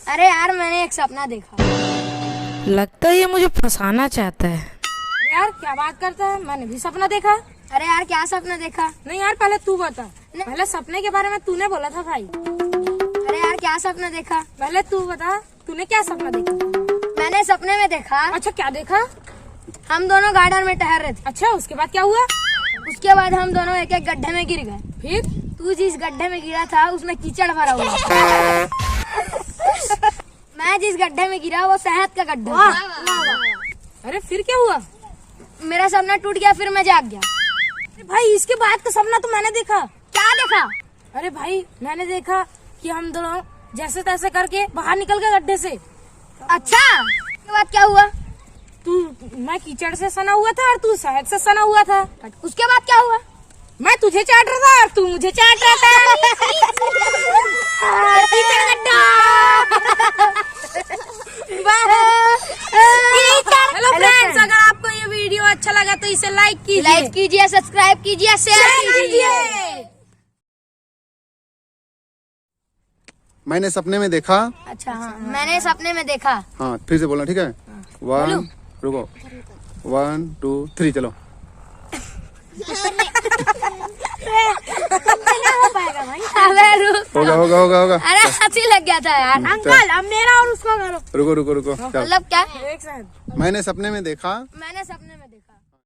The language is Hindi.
अरे यार मैंने एक सपना देखा। लगता है ये मुझे फंसाना चाहता है। अरे यार क्या बात करता है, मैंने भी सपना देखा। अरे यार क्या सपना देखा? नहीं यार पहले तू बता, पहले सपने के बारे में तूने बोला था भाई। अरे यार क्या सपना देखा? पहले तू बता, तूने क्या सपना देखा? मैंने सपने में देखा अच्छा क्या देखा? हम दोनों गार्डन में टहल रहे थे। अच्छा उसके बाद क्या हुआ? उसके बाद हम दोनों एक एक गड्ढे में गिर गए। फिर? तू जिस गड्ढे में गिरा था उसमें कीचड़ भरा हुआ। मैं जिस गड्ढे में गिरा वो शहद का गड्ढा था। अरे फिर क्या हुआ? मेरा सपना टूट गया, फिर मैं जाग गया। अरे भाई इसके बाद का सपना तो मैंने देखा। क्या देखा? अरे भाई मैंने देखा कि हम दोनों जैसे तैसे करके बाहर निकल गए गड्ढे से। अच्छा उसके बाद क्या हुआ? मैं कीचड़ से सना हुआ था और तू शहद से सना हुआ था। उसके बाद क्या हुआ? मैं तुझे चाट रहा था और तू मुझे चाट रहा था। हेलो फ्रेंड्स, अगर आपको ये वीडियो अच्छा लगा तो इसे लाइक कीजिए, सब्सक्राइब कीजिए, शेयर कीजिए। मैंने सपने में देखा। अच्छा हाँ, मैंने सपने में देखा। हाँ फिर से बोलना, ठीक है? 1 रुको 1 2 3 चलो। अबे रुक। होगा। अरे हंसी लग गया था यार। अंकल अब मेरा और उसका करो। रुको चल। मतलब क्या? एक साथ। मैंने सपने में देखा। मैंने सपने में देखा।